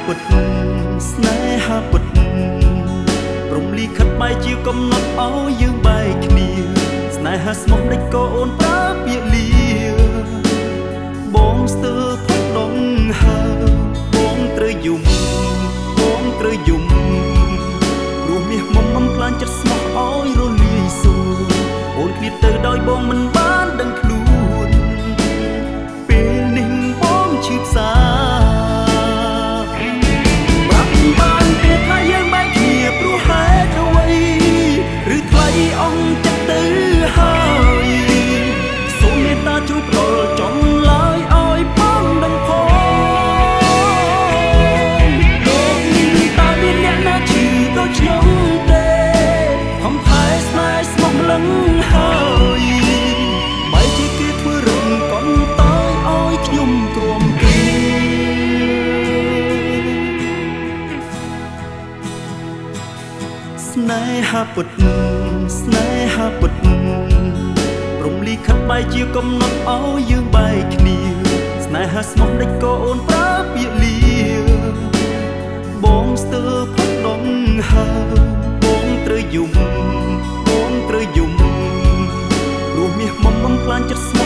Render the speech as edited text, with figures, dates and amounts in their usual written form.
ពុតស្នេហាពុតព្រមលីខិតបែកជាកំណត់ឲ្យយើងបែកគ្នាស្នេហាស្មោះដេចក៏អូនប្រើពាក្យលាបងស្ទើរផុតដងហើបងត្រូវយំបងត្រូវយំព្រោះមាសមុំខ្លាញ់ចិត្តស្មោះឲ្យរលាយសួរអូនឃ្លាតទៅដោយបងមិនបានដឹងខ្លួនពេលនេះបងឈឺផ្សាស្នេហាពុតស្នេហាពុតព្រមលីខិតបែកជាកំណត់ឲ្យយើងបែកគ្នាស្នេហាស្មោះដេចក៏អូនប្រើពាក្យលាបងស្ទើរផុតដងហើបងត្រូវយំបងត្រូវយំព្រោះមាសមុំខ្លាញ់ចិត្ត